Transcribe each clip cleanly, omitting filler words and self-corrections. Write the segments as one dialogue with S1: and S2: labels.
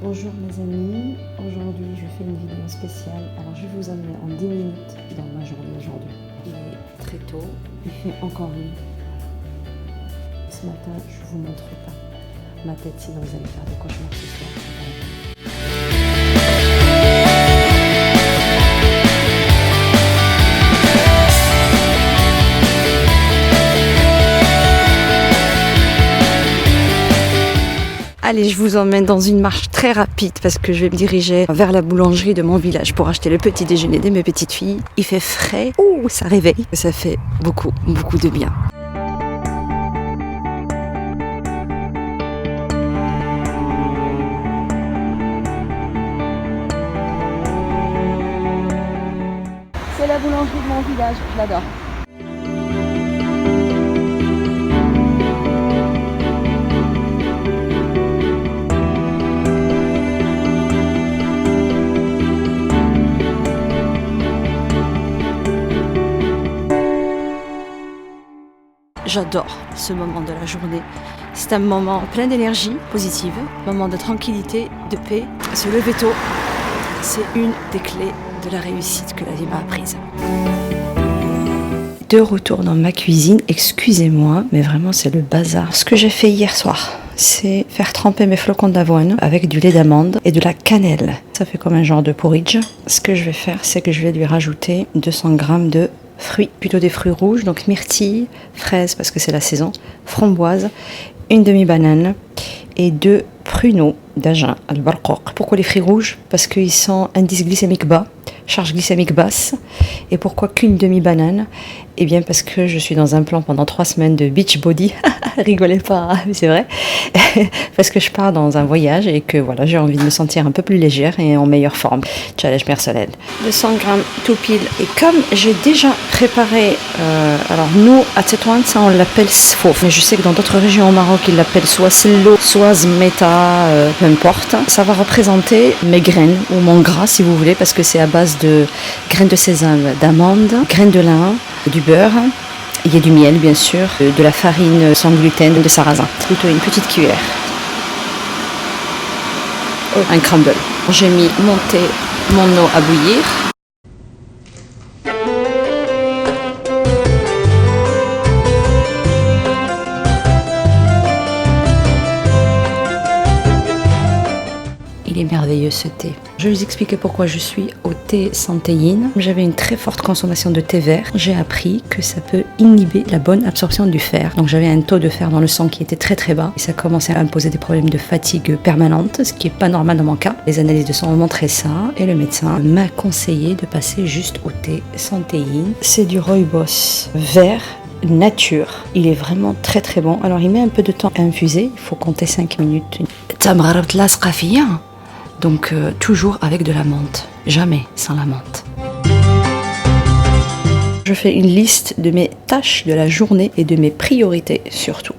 S1: Bonjour mes amis, aujourd'hui je fais une vidéo spéciale. Alors je vais vous emmener en 10 minutes dans ma journée aujourd'hui. Il est très tôt, il fait encore nuit. Ce matin je vous montre pas ma tête sinon vous allez faire des cauchemars ce soir. Allez, je vous emmène dans une marche très rapide parce que je vais me diriger vers la boulangerie de mon village pour acheter le petit déjeuner de mes petites filles. Il fait frais, ouh, ça réveille, ça fait beaucoup de bien. C'est la boulangerie de mon village, je l'adore. J'adore ce moment de la journée. C'est un moment plein d'énergie positive, un moment de tranquillité, de paix. Se lever tôt, c'est une des clés de la réussite que la vie m'a apprise. De retour dans ma cuisine, excusez-moi, mais vraiment c'est le bazar. Ce que j'ai fait hier soir, c'est faire tremper mes flocons d'avoine avec du lait d'amande et de la cannelle. Ça fait comme un genre de porridge. Ce que je vais faire, c'est que je vais lui rajouter 200 g de fruits, plutôt des fruits rouges, donc myrtilles, fraises parce que c'est la saison, framboises, une demi-banane et 2 pruneaux d'Agen, al-barqoq. Pourquoi les fruits rouges? Parce qu'ils sont indice glycémique bas, charge glycémique basse. Et pourquoi qu'une demi-banane? Eh bien parce que je suis dans un plan pendant 3 semaines de beach body. Rigolez pas, mais c'est vrai. Parce que je pars dans un voyage et que voilà, j'ai envie de me sentir un peu plus légère et en meilleure forme. Challenge personnel. 200 g tout pile. Et comme j'ai déjà préparé, alors nous à Tétouan, ça on l'appelle sfouf. Mais je sais que dans d'autres régions au Maroc, ils l'appellent soit sello, soit zmeta, peu importe. Ça va représenter mes graines ou mon gras si vous voulez, parce que c'est à base de graines de sésame, d'amandes, graines de lin, du beurre. Il y a du miel bien sûr, de la farine sans gluten de sarrasin. Plutôt une petite cuillère. Un crumble. J'ai mis monter mon eau à bouillir. Il est merveilleux ce thé. Je vais vous expliquer pourquoi je suis au thé sans théine. J'avais une très forte consommation de thé vert. J'ai appris que ça peut inhiber la bonne absorption du fer. Donc j'avais un taux de fer dans le sang qui était très bas. Et ça commençait à me poser des problèmes de fatigue permanente, ce qui n'est pas normal dans mon cas. Les analyses de sang ont montré ça. Et le médecin m'a conseillé de passer juste au thé sans théine. C'est du rooibos vert. Nature, il est vraiment très bon. Alors il met un peu de temps à infuser, il faut compter 5 minutes. Donc toujours avec de la menthe, jamais sans la menthe. Je fais une liste de mes tâches de la journée et de mes priorités surtout.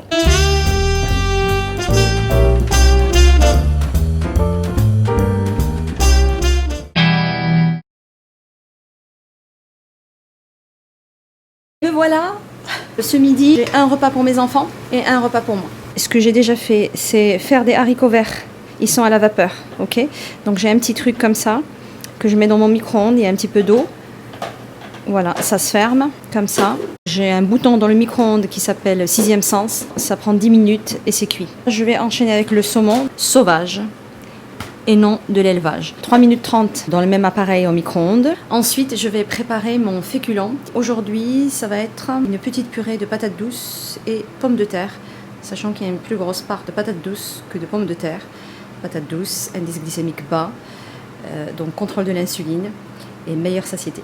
S1: Me voilà. Ce midi, j'ai un repas pour mes enfants et un repas pour moi. Ce que j'ai déjà fait, c'est faire des haricots verts. Ils sont à la vapeur, ok? Donc j'ai un petit truc comme ça que je mets dans mon micro-ondes. Il y a un petit peu d'eau. Voilà, ça se ferme comme ça. J'ai un bouton dans le micro-ondes qui s'appelle 6e sens. Ça prend 10 minutes et c'est cuit. Je vais enchaîner avec le saumon sauvage et non de l'élevage. 3 minutes 30 dans le même appareil au micro-ondes. Ensuite, je vais préparer mon féculent. Aujourd'hui, ça va être une petite purée de patates douces et pommes de terre, sachant qu'il y a une plus grosse part de patates douces que de pommes de terre. Patates douces, indice glycémique bas, donc contrôle de l'insuline et meilleure satiété.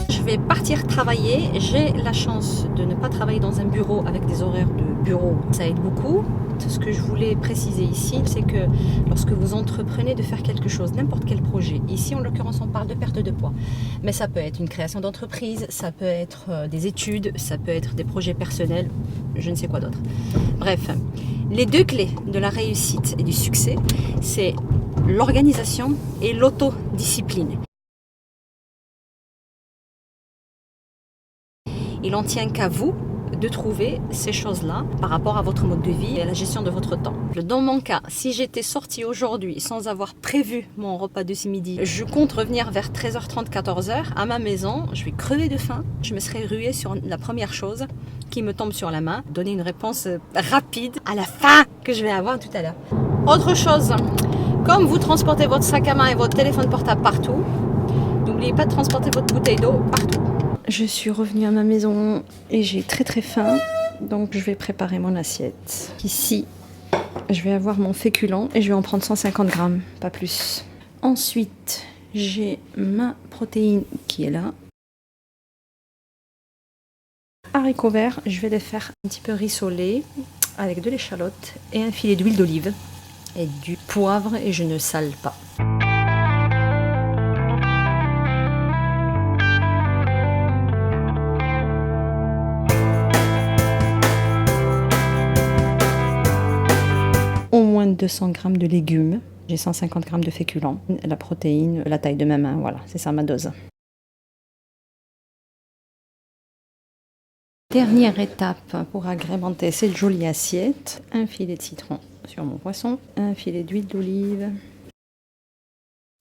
S1: Je vais partir travailler. J'ai la chance de ne pas travailler dans un bureau avec des horaires de bureau. Ça aide beaucoup. Ce que je voulais préciser ici, c'est que lorsque vous entreprenez de faire quelque chose, n'importe quel projet, ici en l'occurrence on parle de perte de poids, mais ça peut être une création d'entreprise, ça peut être des études, ça peut être des projets personnels, je ne sais quoi d'autre. Bref, les 2 clés de la réussite et du succès, c'est l'organisation et l'autodiscipline. Il en tient qu'à vous de trouver ces choses-là par rapport à votre mode de vie et à la gestion de votre temps. Dans mon cas, si j'étais sortie aujourd'hui sans avoir prévu mon repas de ce midi, je compte revenir vers 13h30, 14h à ma maison. Je vais crever de faim. Je me serais ruée sur la première chose qui me tombe sur la main, donner une réponse rapide à la fin que je vais avoir tout à l'heure. Autre chose, comme vous transportez votre sac à main et votre téléphone portable partout, n'oubliez pas de transporter votre bouteille d'eau partout. Je suis revenue à ma maison et j'ai très faim, donc je vais préparer mon assiette. Ici, je vais avoir mon féculent et je vais en prendre 150 grammes, pas plus. Ensuite, j'ai ma protéine qui est là. Haricots verts, je vais les faire un petit peu rissoler avec de l'échalote et un filet d'huile d'olive et du poivre et je ne sale pas. Au moins 200 g de légumes, j'ai 150 g de féculents, la protéine, la taille de ma main, voilà, c'est ça ma dose. Dernière étape pour agrémenter cette jolie assiette, un filet de citron sur mon poisson, un filet d'huile d'olive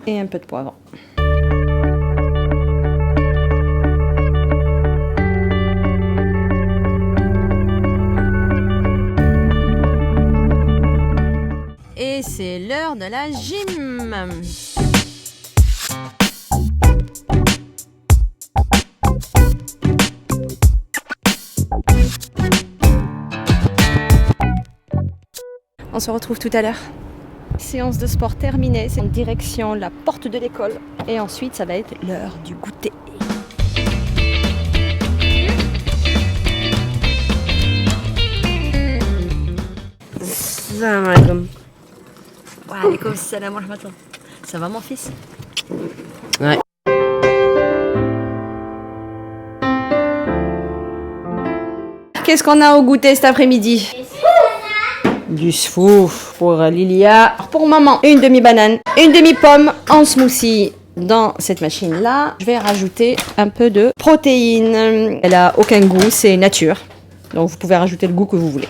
S1: et un peu de poivre. Et c'est l'heure de la gym. On se retrouve tout à l'heure. Séance de sport terminée, c'est en direction la porte de l'école. Et ensuite, ça va être l'heure du goûter. Salam alaikum. Wa alaikum salam wa rahmatullah. Ça va mon fils? Ouais. Qu'est-ce qu'on a au goûter cet après-midi? Du sfouf pour Lilia. Pour maman, une demi-banane, une demi-pomme en smoothie. Dans cette machine-là, je vais rajouter un peu de protéines. Elle a aucun goût, c'est nature. Donc vous pouvez rajouter le goût que vous voulez.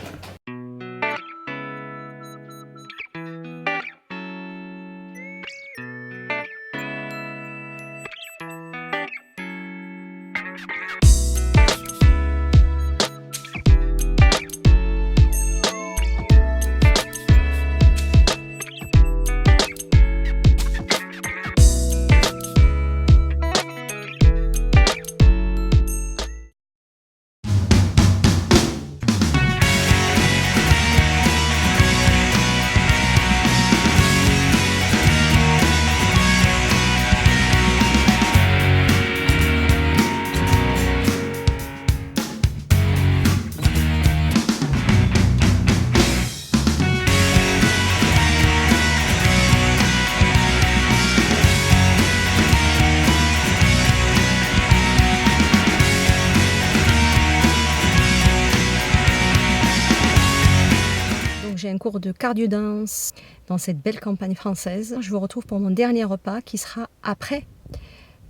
S1: J'ai un cours de cardio-danse dans cette belle campagne française. Je vous retrouve pour mon dernier repas qui sera après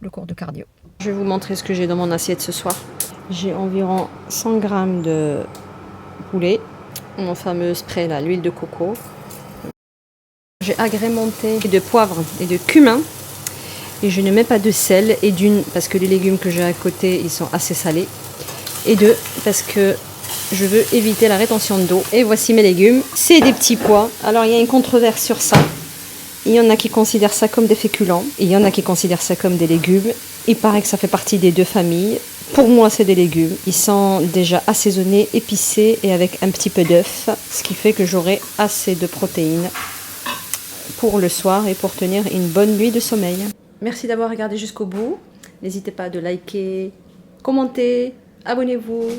S1: le cours de cardio. Je vais vous montrer ce que j'ai dans mon assiette ce soir. J'ai environ 100 g de poulet, mon fameux spray là, l'huile de coco. J'ai agrémenté de poivre et de cumin. Et je ne mets pas de sel, et d'une, parce que les légumes que j'ai à côté, ils sont assez salés. Et deux, parce que je veux éviter la rétention d'eau. Et voici mes légumes. C'est des petits pois. Alors il y a une controverse sur ça. Il y en a qui considèrent ça comme des féculents. Et il y en a qui considèrent ça comme des légumes. Il paraît que ça fait partie des deux familles. Pour moi, c'est des légumes. Ils sont déjà assaisonnés, épicés et avec un petit peu d'œuf. Ce qui fait que j'aurai assez de protéines pour le soir et pour tenir une bonne nuit de sommeil. Merci d'avoir regardé jusqu'au bout. N'hésitez pas à liker, commenter, abonnez-vous.